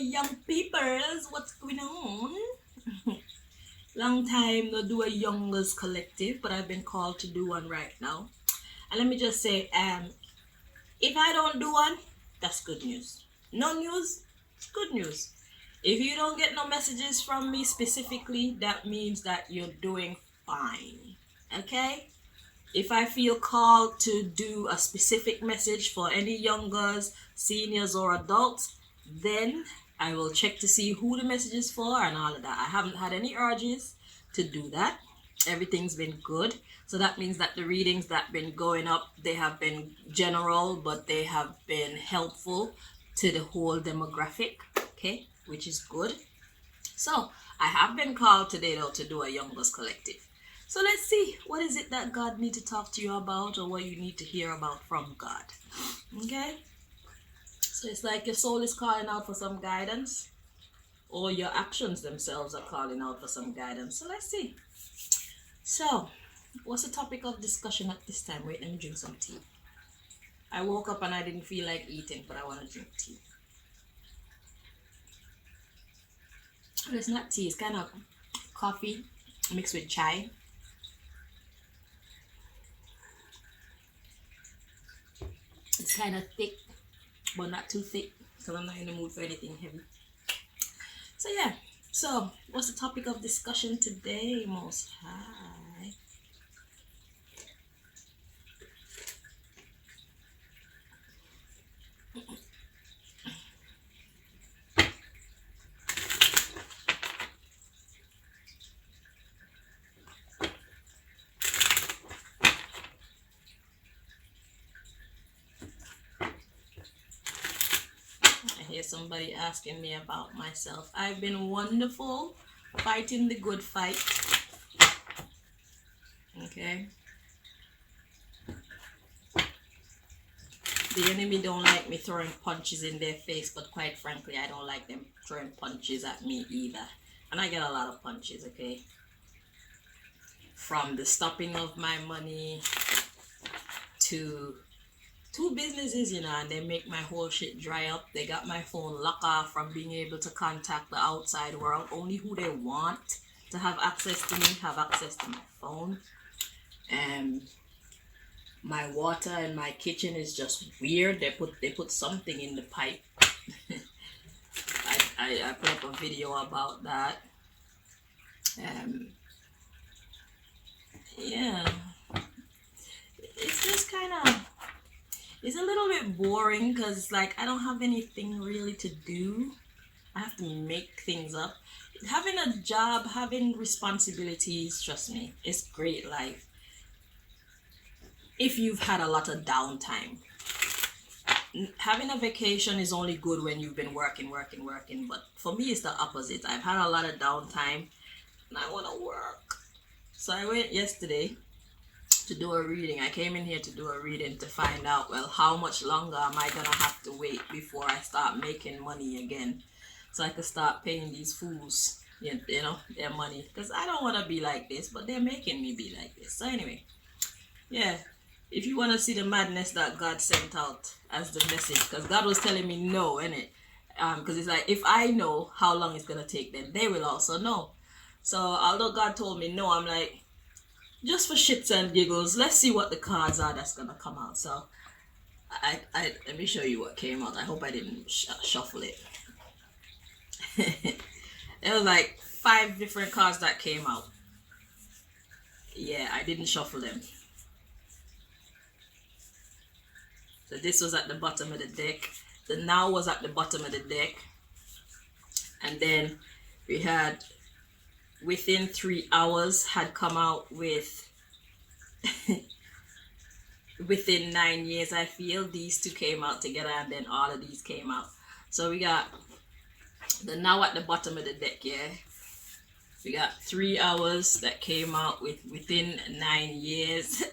young peoples, what's going on? Long time no do a Youngaz collective, but I've been called to do one right now. And let me just say, if I don't do one, that's good news. No news, it's good news. If you don't get no messages from me specifically, that means that you're doing fine. Okay? If I feel called to do a specific message for any youngers, seniors, or adults, then I will check to see who the message is for and all of that. I haven't had any urges to do that. Everything's been good. So that means that the readings that been going up, they have been general, but they have been helpful to the whole demographic, okay, which is good. So I have been called today though to do a Youngers collective. So let's see, what is it that God need to talk to you about, or what you need to hear about from God? Okay? So it's like your soul is calling out for some guidance, or your actions themselves are calling out for some guidance. So let's see. So, what's the topic of discussion at this time? Wait, let me drink some tea. I woke up and I didn't feel like eating, but I want to drink tea. But it's not tea, it's kind of coffee mixed with chai. It's kind of thick, but not too thick, because I'm not in the mood for anything heavy. So yeah, so what's the topic of discussion today, Most High? I hear somebody asking me about myself. I've been wonderful, fighting the good fight. Okay. The enemy don't like me throwing punches in their face, but quite frankly, I don't like them throwing punches at me either. And I get a lot of punches, okay? From the stopping of my money to two businesses, you know, and they make my whole shit dry up. They got my phone locked off from being able to contact the outside world. Only who they want to have access to me have access to my phone. My water in my kitchen is just weird. They put something in the pipe. I put up a video about that. Yeah, it's just kind of, it's a little bit boring because like I don't have anything really to do. I have to make things up. Having a job, having responsibilities, trust me, it's great life if you've had a lot of downtime. Having a vacation is only good when you've been working, but for me it's the opposite. I've had a lot of downtime and I want to work. So I went yesterday to do a reading. I came in here to do a reading to find out, well, how much longer am I gonna have to wait before I start making money again, so I could start paying these fools, you know, their money, because I don't want to be like this, but they're making me be like this. So anyway, yeah, if you want to see the madness that God sent out as the message, because God was telling me no, innit? Because it's like, if I know how long it's gonna take, then they will also know. So although God told me no, I'm like, just for shits and giggles, let's see what the cards are that's gonna come out. So I let me show you what came out. I hope I didn't shuffle it. There was like 5 different cards that came out. Yeah, I didn't shuffle them. So this was at the bottom of the deck. The now was at the bottom of the deck. And then we had within 3 hours had come out with within 9 years. I feel these two came out together, and then all of these came out. So we got the now at the bottom of the deck, yeah. We got 3 hours that came out with within 9 years.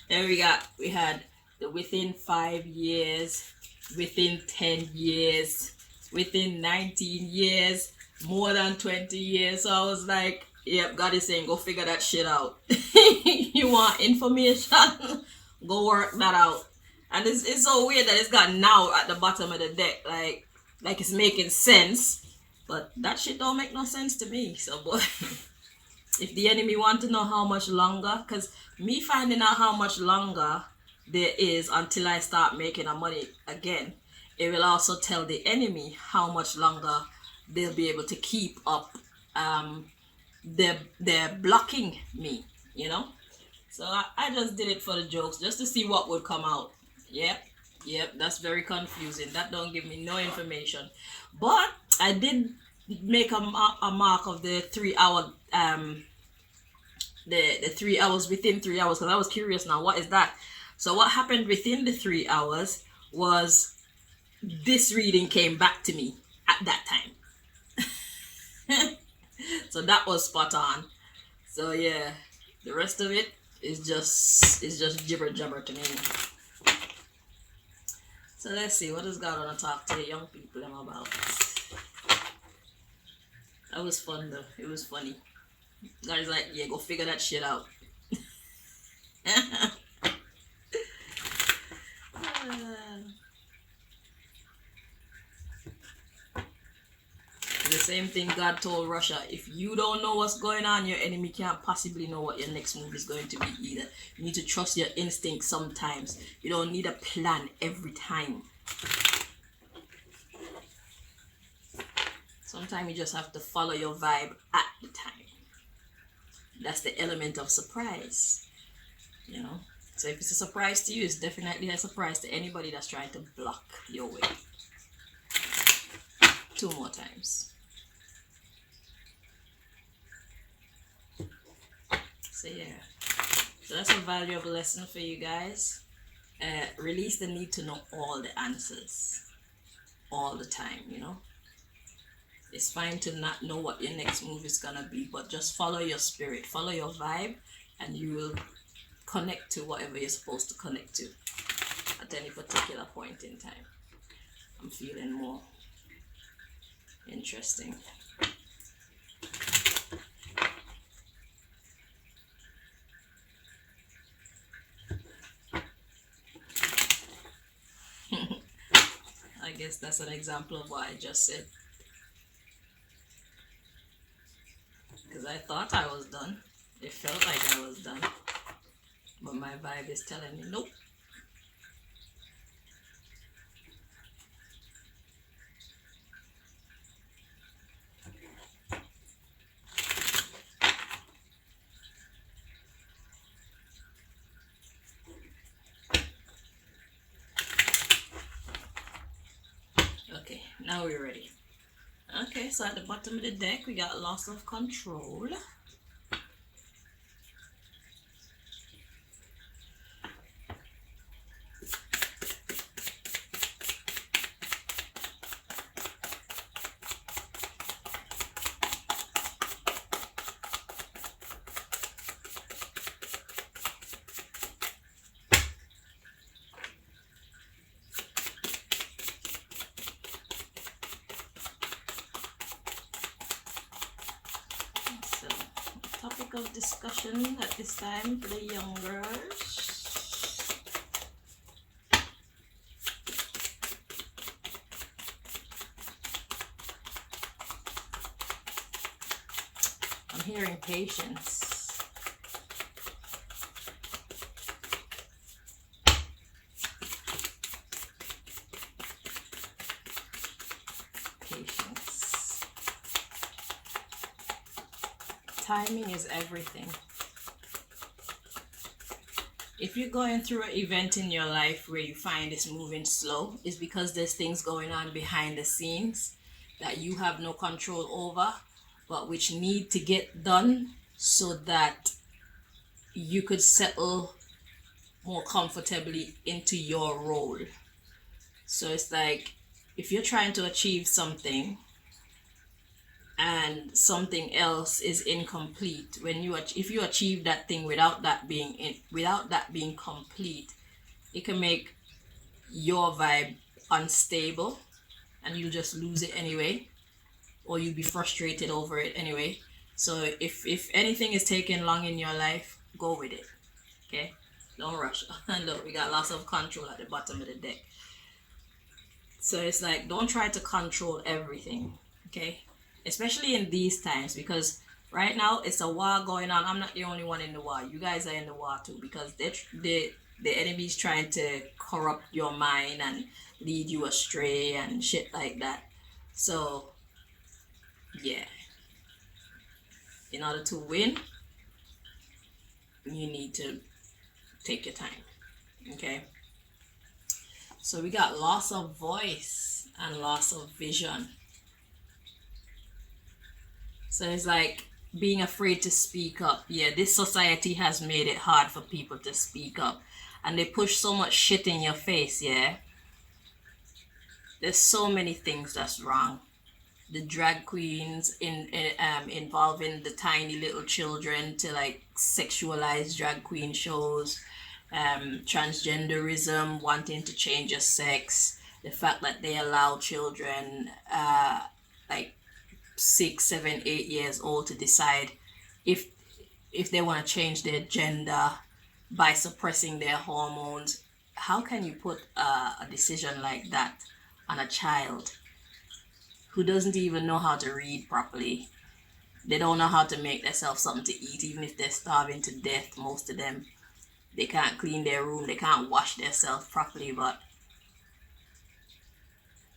Then we had the within 5 years, within 10 years, within 19 years, more than 20 years. So I was like, yep, God is saying, go figure that shit out. You want information? Go work that out. And it's so weird that it's got now at the bottom of the deck. Like, like it's making sense, but that shit don't make no sense to me. So boy, if the enemy want to know how much longer, because me finding out how much longer there is until I start making a money again, it will also tell the enemy how much longer they'll be able to keep up. They're blocking me, you know. So I just did it for the jokes, just to see what would come out. Yep, yep, that's very confusing. That don't give me no information. But I did make a mark of the 3 hour the 3 hours within 3 hours, because I was curious now, what is that? So what happened within the 3 hours was this reading came back to me at that time. So that was spot on. So yeah, the rest of it is just gibber jabber to me. So let's see, what does God want to talk to the young people about? That was fun though. It was funny. God is like, yeah, go figure that shit out. The same thing God told Russia. If you don't know what's going on, your enemy can't possibly know what your next move is going to be either. You need to trust your instinct sometimes. You don't need a plan every time. Sometimes you just have to follow your vibe at the time. That's the element of surprise, you know. So if it's a surprise to you, it's definitely a surprise to anybody that's trying to block your way. 2 more times. So yeah, so that's a valuable lesson for you guys. Release the need to know all the answers all the time, you know. It's fine to not know what your next move is gonna be, but just follow your spirit, follow your vibe, and you will connect to whatever you're supposed to connect to at any particular point in time. I'm feeling more interesting. I guess that's an example of what I just said. Because I thought I was done. It felt like I was done. But my vibe is telling me, nope. Okay, now we're ready. Okay, so at the bottom of the deck, we got loss of control. Topic of discussion at this time for the youngers. I'm hearing patience. Patience. Timing is everything. If you're going through an event in your life where you find it's moving slow, it's because there's things going on behind the scenes that you have no control over, but which need to get done so that you could settle more comfortably into your role. So it's like if you're trying to achieve something and something else is incomplete, when if you achieve that thing without that being complete, it can make your vibe unstable and you'll just lose it anyway, or you'll be frustrated over it anyway. So if anything is taking long in your life, go with it. Okay, don't rush. And look, we got lots of control at the bottom of the deck. So it's like, don't try to control everything, okay? Especially in these times, because right now it's a war going on. I'm not the only one in the war. You guys are in the war too, because the enemy's trying to corrupt your mind and lead you astray and shit like that. So yeah, in order to win, you need to take your time, okay? So we got loss of voice and loss of vision. So it's like being afraid to speak up. Yeah, this society has made it hard for people to speak up. And they push so much shit in your face, yeah? There's so many things that's wrong. The drag queens involving the tiny little children to like sexualize drag queen shows, transgenderism, wanting to change your sex, the fact that they allow children like 6, 7, 8 years old to decide if they want to change their gender by suppressing their hormones. How can you put a decision like that on a child who doesn't even know how to read properly? They don't know how to make themselves something to eat, even if they're starving to death. Most of them, they can't clean their room, they can't wash themselves properly. But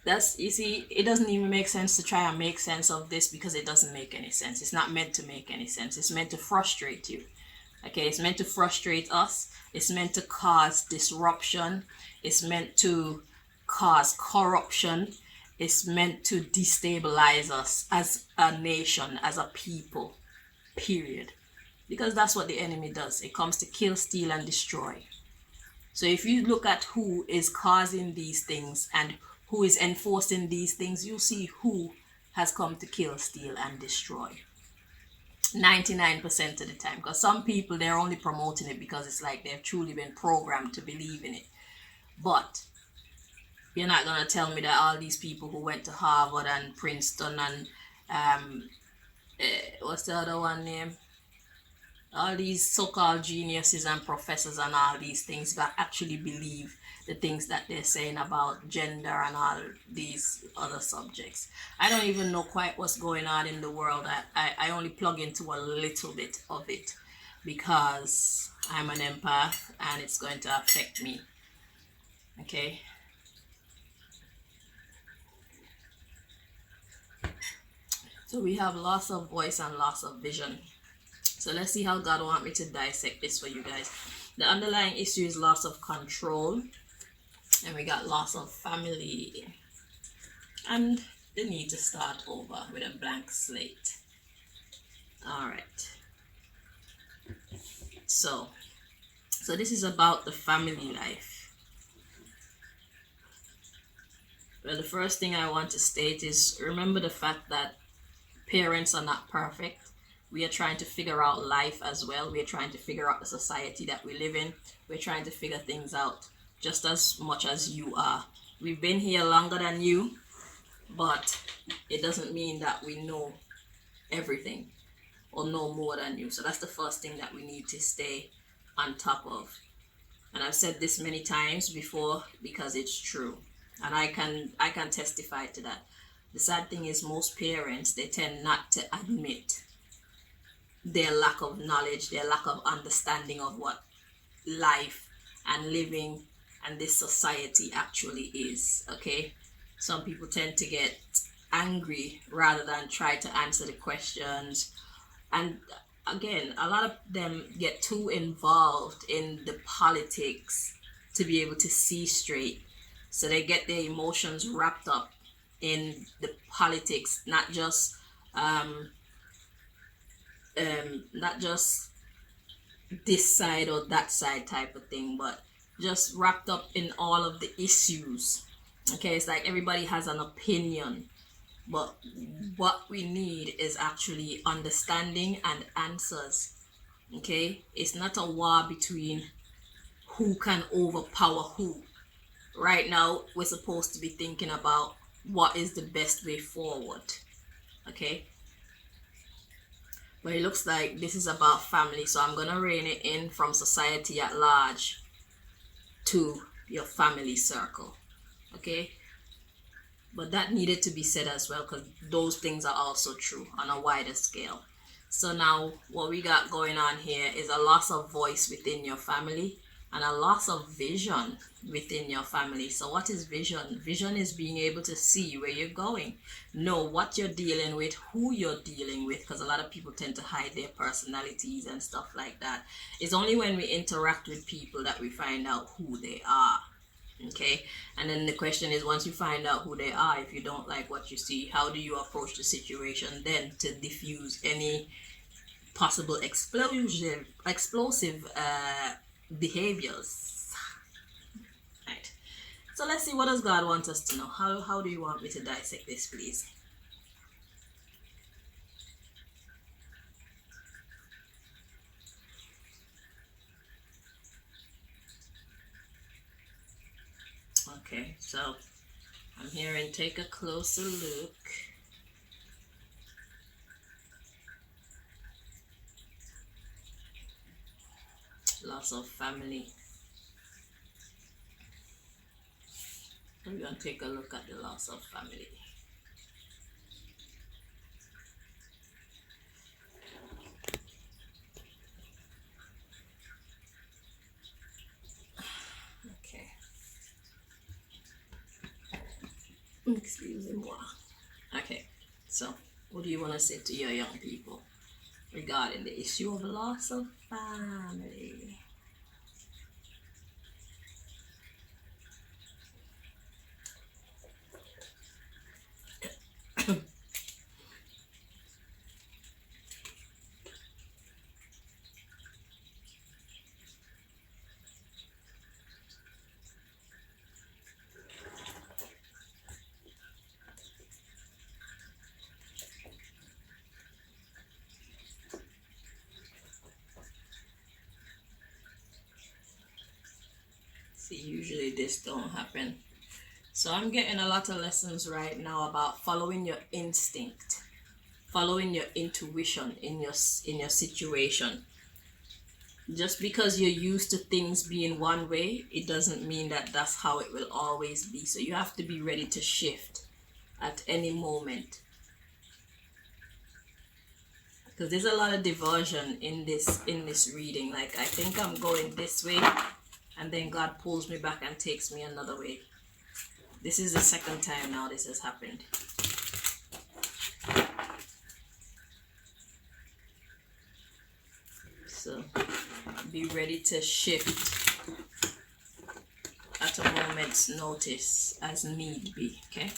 that's, you see, it doesn't even make sense to try and make sense of this, because it doesn't make any sense. It's not meant to make any sense. It's meant to frustrate you. Okay, it's meant to frustrate us. It's meant to cause disruption. It's meant to cause corruption. It's meant to destabilize us as a nation, as a people, period. Because that's what the enemy does. It comes to kill, steal, and destroy. So if you look at who is causing these things and who is enforcing these things, you'll see who has come to kill, steal, and destroy. 99% of the time. Because some people, they're only promoting it because it's like they've truly been programmed to believe in it. But you're not going to tell me that all these people who went to Harvard and Princeton and what's the other one name? All these so-called geniuses and professors and all these things that actually believe the things that they're saying about gender and all these other subjects. I don't even know quite what's going on in the world. I only plug into a little bit of it because I'm an empath and it's going to affect me. Okay. So we have loss of voice and loss of vision. So let's see how God want me to dissect this for you guys. The underlying issue is loss of control. And we got loss of family. And the need to start over with a blank slate. Alright. So this is about the family life. Well, the first thing I want to state is, remember the fact that parents are not perfect. We are trying to figure out life as well. We are trying to figure out the society that we live in. We're trying to figure things out just as much as you are. We've been here longer than you, but it doesn't mean that we know everything or know more than you. So that's the first thing that we need to stay on top of. And I've said this many times before because it's true. And I can testify to that. The sad thing is most parents, they tend not to admit their lack of knowledge, their lack of understanding of what life and living and this society actually is. Okay, some people tend to get angry rather than try to answer the questions, and again, a lot of them get too involved in the politics to be able to see straight, so they get their emotions wrapped up in the politics, not just this side or that side type of thing, but just wrapped up in all of the issues. Okay, it's like everybody has an opinion, but what we need is actually understanding and answers. Okay, it's not a war between who can overpower who. Right now, we're supposed to be thinking about what is the best way forward. Okay, but it looks like this is about family, so I'm gonna rein it in from society at large to your family circle. Okay, But that needed to be said as well because those things are also true on a wider scale. So now what we got going on here is a loss of voice within your family and a loss of vision within your family. So what is vision? Vision is being able to see where you're going, know what you're dealing with, who you're dealing with, because a lot of people tend to hide their personalities and stuff like that. It's only when we interact with people that we find out who they are. Okay, and then the question is, once you find out who they are, if you don't like what you see, how do you approach the situation then to diffuse any possible explosive behaviors? Right, so let's see, what does God want us to know? How do you want me to dissect this, please? Okay, so I'm hearing take a closer look. Loss of family. We're going to take a look at the loss of family. Okay. Excusez-moi. Okay, so what do you want to say to your young people regarding the issue of loss of family? See, usually this don't happen. So I'm getting a lot of lessons right now about following your instinct, following your intuition in your situation. Just because you're used to things being one way, it doesn't mean that that's how it will always be. So you have to be ready to shift at any moment. Because there's a lot of diversion in this reading. Like, I think I'm going this way, and then God pulls me back and takes me another way. This is the second time now this has happened. So be ready to shift at a moment's notice as need be. Okay.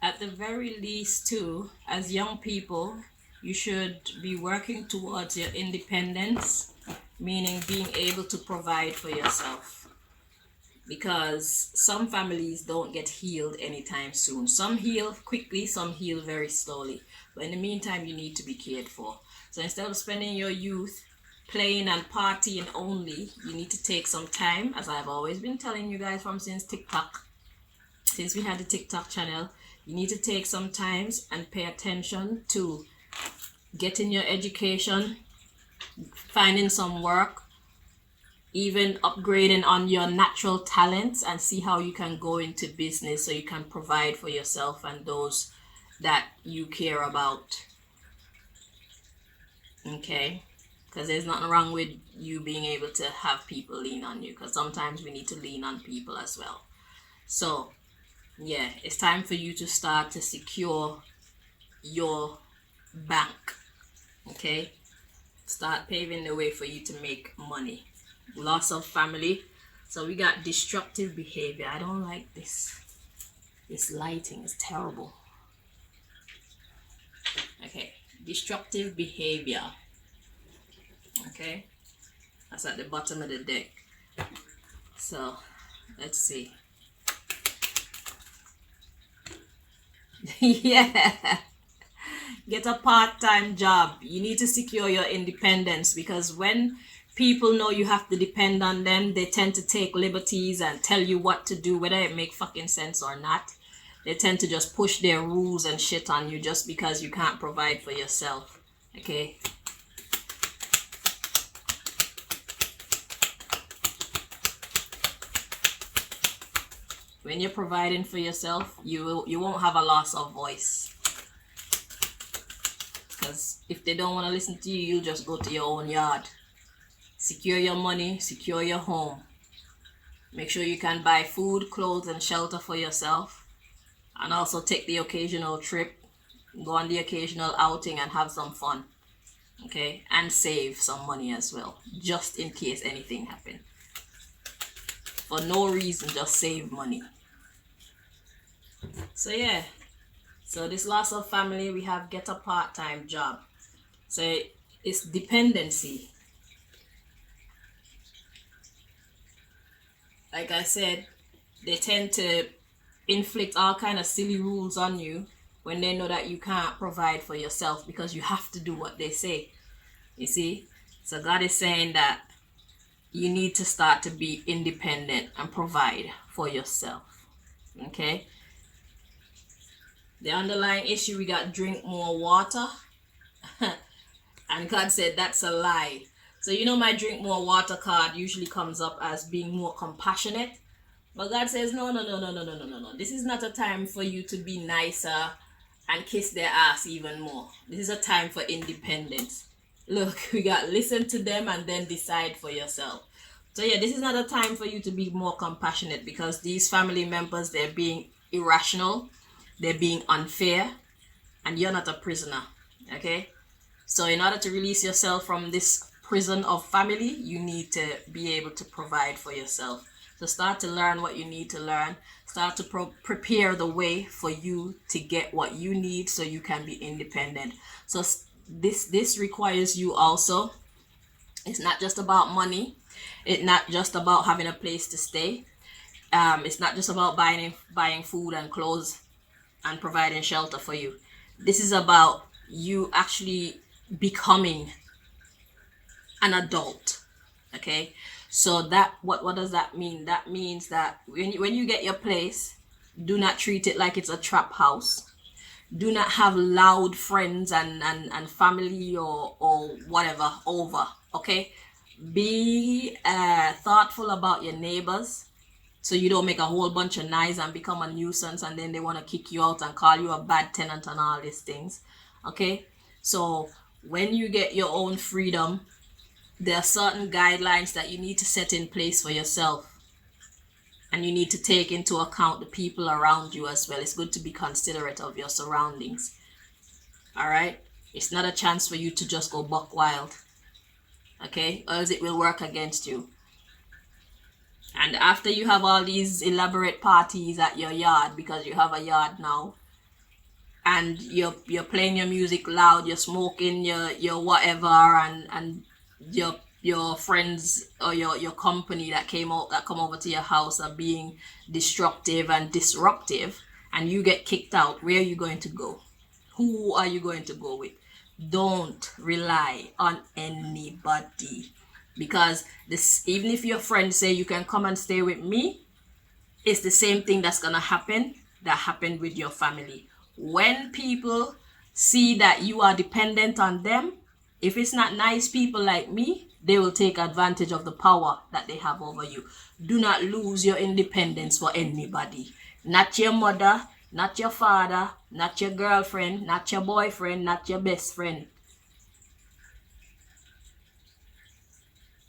At the very least, too, as young people, you should be working towards your independence, meaning being able to provide for yourself. Because some families don't get healed anytime soon. Some heal quickly, some heal very slowly. But in the meantime, you need to be cared for. So instead of spending your youth playing and partying only, you need to take some time, as I've always been telling you guys from since TikTok, since we had the TikTok channel. You need to take some times and pay attention to getting your education, finding some work, even upgrading on your natural talents, and see how you can go into business so you can provide for yourself and those that you care about. Okay? Because there's nothing wrong with you being able to have people lean on you, because sometimes we need to lean on people as well. So yeah, it's time for you to start to secure your bank. Okay, start paving the way for you to make money. Loss of family. So we got destructive behavior. I don't like this lighting is terrible. Destructive behavior. Okay, that's at the bottom of the deck. So let's see. Yeah, get a part-time job. You need to secure your independence, because when people know you have to depend on them, they tend to take liberties and tell you what to do, whether it make fucking sense or not. They tend to just push their rules and shit on you just because you can't provide for yourself. Okay. When you're providing for yourself, you won't have a loss of voice. Because if they don't want to listen to you, you'll just go to your own yard. Secure your money, secure your home. Make sure you can buy food, clothes, and shelter for yourself. And also take the occasional trip, go on the occasional outing and have some fun. Okay? And save some money as well, just in case anything happens. For no reason, just save money. So yeah. So this loss of family, we have get a part-time job. So it's dependency. Like I said, they tend to inflict all kind of silly rules on you when they know that you can't provide for yourself, because you have to do what they say. You see? So God is saying that you need to start to be independent and provide for yourself. Okay? The underlying issue, we got drink more water. And God said that's a lie. So you know my drink more water card usually comes up as being more compassionate. But God says, no. This is not a time for you to be nicer and kiss their ass even more. This is a time for independence. Look, we got listen to them and then decide for yourself. So yeah, this is not a time for you to be more compassionate, because these family members, they're being irrational, they're being unfair, and you're not a prisoner. Okay? So in order to release yourself from this prison of family, you need to be able to provide for yourself. So start to learn what you need to learn. Start to prepare the way for you to get what you need so you can be independent. So this requires you also. It's not just about money. It's not just about having a place to stay. It's not just about buying food and clothes and providing shelter for you. This is about you actually becoming an adult. Okay? So that what does that mean? That means that when you get your place, do not treat it like it's a trap house. Do not have loud friends and family or whatever over. Okay? Be thoughtful about your neighbors, so you don't make a whole bunch of noise and become a nuisance, and then they want to kick you out and call you a bad tenant and all these things. Okay? So when you get your own freedom, there are certain guidelines that you need to set in place for yourself, and you need to take into account the people around you as well. It's good to be considerate of your surroundings. All right? It's not a chance for you to just go buck wild. Okay? Or else it will work against you. And after you have all these elaborate parties at your yard, because you have a yard now, and you're playing your music loud, you're smoking your whatever, and your friends or your company that come over to your house are being destructive and disruptive, and you get kicked out, where are you going to go? Who are you going to go with? Don't rely on anybody, because this, even if your friends say you can come and stay with me, it's the same thing that's gonna happen that happened with your family. When people see that you are dependent on them, if it's not nice people like me, they will take advantage of the power that they have over you. Do not lose your independence for anybody. Not your mother, not your father, not your girlfriend, not your boyfriend, not your best friend.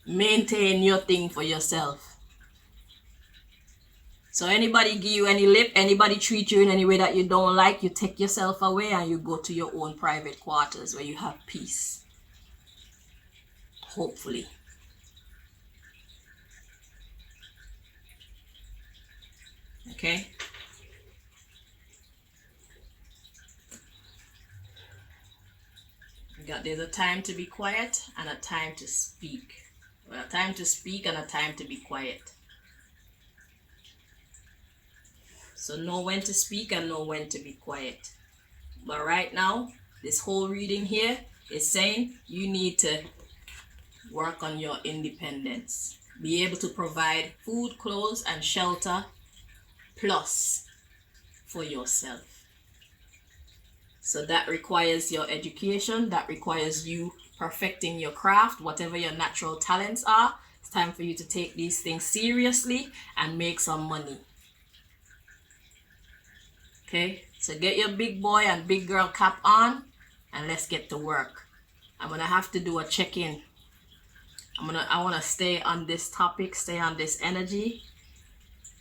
Maintain your thing for yourself. So anybody give you any lip, anybody treat you in any way that you don't like, you take yourself away and you go to your own private quarters where you have peace. Hopefully. Okay? There's a time to be quiet and a time to speak. Well, a time to speak and a time to be quiet. So know when to speak and know when to be quiet. But right now, this whole reading here is saying you need to work on your independence. Be able to provide food, clothes, and shelter plus for yourself. So that requires your education, that requires you perfecting your craft, whatever your natural talents are. It's time for you to take these things seriously and make some money. Okay, so get your big boy and big girl cap on and let's get to work. I'm gonna have to do a check-in. I wanna stay on this topic, stay on this energy,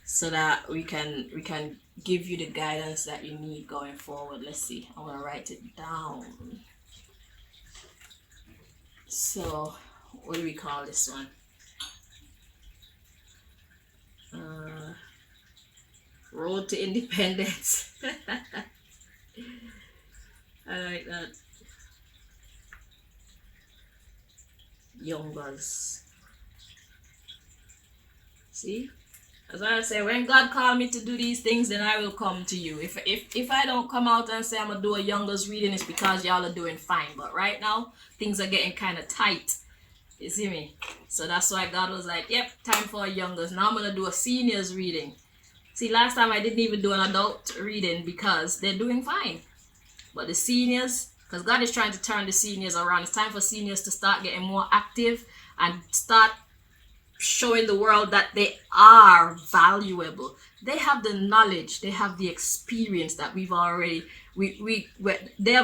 so that we can give you the guidance that you need going forward. Let's see. I want to write it down. So, what do we call this one? Road to Independence. I like that. Youngaz. See? As I say, when God called me to do these things, then I will come to you. If I don't come out and say I'm gonna do a Youngaz reading, it's because y'all are doing fine. But right now, things are getting kind of tight. You see me? So that's why God was like, yep, time for a Youngaz. Now I'm gonna do a seniors reading. See, last time I didn't even do an adult reading because they're doing fine. But the seniors, because God is trying to turn the seniors around. It's time for seniors to start getting more active and start showing the world that they are valuable. They have the knowledge, they have the experience that they have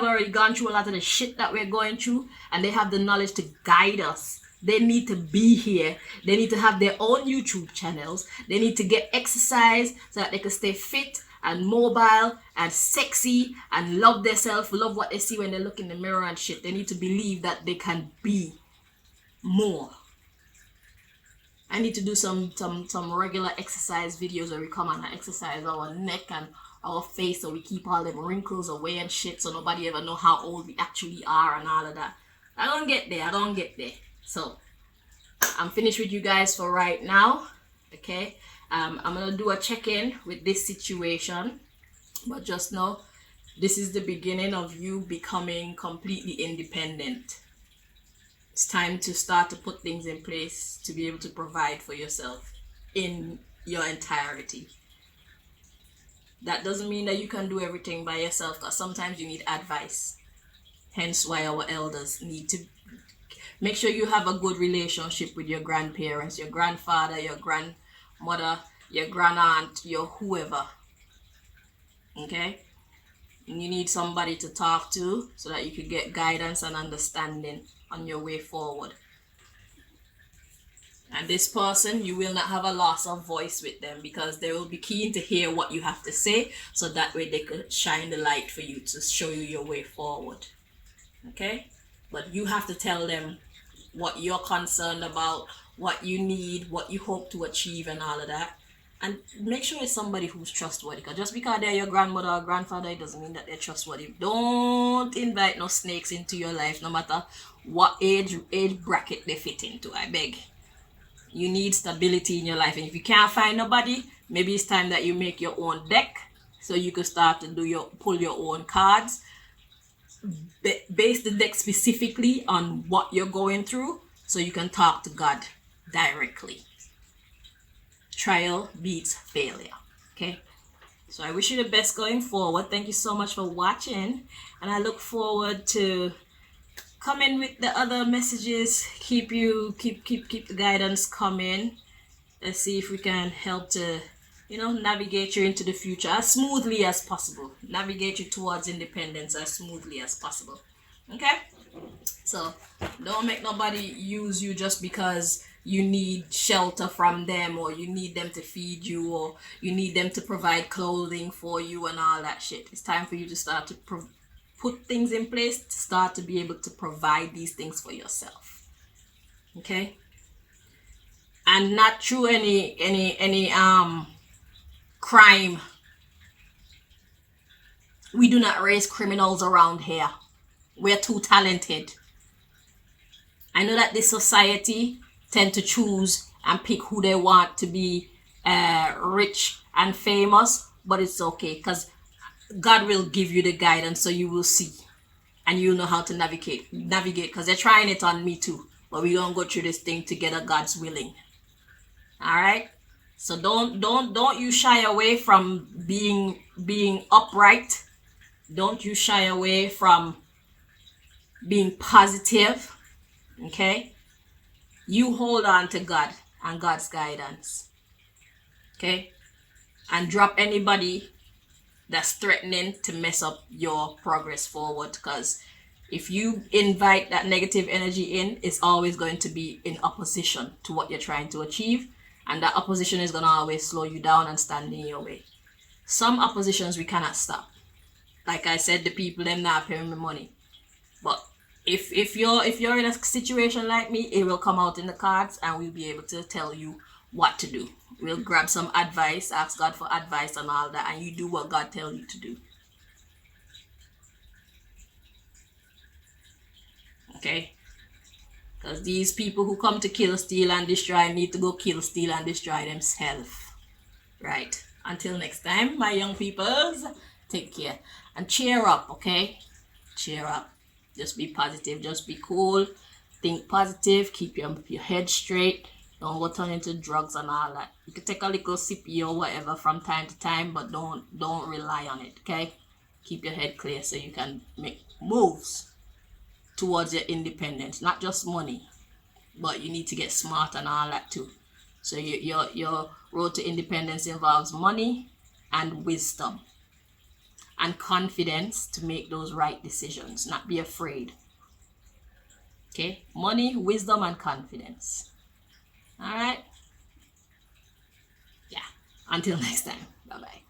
already gone through a lot of the shit that we're going through, and they have the knowledge to guide us. They need to be here. They need to have their own YouTube channels. They need to get exercise so that they can stay fit and mobile and sexy and love themselves, love what they see when they look in the mirror and shit. They need to believe that they can be more. I need to do some regular exercise videos where we come and exercise our neck and our face so we keep all them wrinkles away and shit so nobody ever know how old we actually are and all of that. I don't get there. So I'm finished with you guys for right now. Okay. I'm gonna do a check-in with this situation, but just know this is the beginning of you becoming completely independent. It's time to start to put things in place to be able to provide for yourself in your entirety. That doesn't mean that you can do everything by yourself, because sometimes you need advice. Hence why our elders need to make sure you have a good relationship with your grandparents, your grandfather, your grandmother, your grandaunt, your whoever. Okay? And you need somebody to talk to so that you can get guidance and understanding on your way forward. And this person, you will not have a loss of voice with them, because they will be keen to hear what you have to say, so that way they could shine the light for you to show you your way forward. Okay? But you have to tell them what you're concerned about, what you need, what you hope to achieve and all of that. And make sure it's somebody who's trustworthy. Because just because they're your grandmother or grandfather, it doesn't mean that they're trustworthy. Don't invite no snakes into your life, no matter what age bracket they fit into. I beg. You need stability in your life. And if you can't find nobody, maybe it's time that you make your own deck, so you can start to pull your own cards. Base the deck specifically on what you're going through, so you can talk to God directly. Trial beats failure. Okay, so I wish you the best going forward. Thank you so much for watching, and I look forward to coming with the other messages. Keep the guidance coming. Let's see if we can help to navigate you into the future as smoothly as possible. Navigate you towards independence as smoothly as possible. Okay? So don't make nobody use you just because you need shelter from them, or you need them to feed you, or you need them to provide clothing for you and all that shit. It's time for you to start to put things in place to start to be able to provide these things for yourself. Okay? And not through any crime. We do not raise criminals around here. We're too talented. I know that this society tend to choose and pick who they want to be rich and famous, but it's okay because God will give you the guidance so you will see and you'll know how to navigate because they're trying it on me too. But we don't go through this thing together, God's willing. All right. So don't you shy away from being upright. Don't you shy away from being positive. Okay? You hold on to God and God's guidance. Okay? And drop anybody that's threatening to mess up your progress forward, because if you invite that negative energy in, it's always going to be in opposition to what you're trying to achieve, and that opposition is going to always slow you down and stand in your way. Some oppositions we cannot stop. Like I said, the people them not paying me money, but if you're in a situation like me, it will come out in the cards and we'll be able to tell you what to do. We'll grab some advice, ask God for advice and all that, and you do what God tells you to do. Okay? Because these people who come to kill, steal, and destroy need to go kill, steal, and destroy themselves. Right. Until next time, my young peoples, take care. And cheer up, okay? Cheer up. Just be positive. Just be cool. Think positive. Keep your head straight. Don't go turn into drugs and all that. You can take a little sippy or whatever from time to time, but don't rely on it, okay? Keep your head clear so you can make moves towards your independence. Not just money, but you need to get smart and all that too. So your road to independence involves money and wisdom and confidence to make those right decisions. Not be afraid. Okay? Money, wisdom, and confidence. All right? Yeah. Until next time. Bye bye.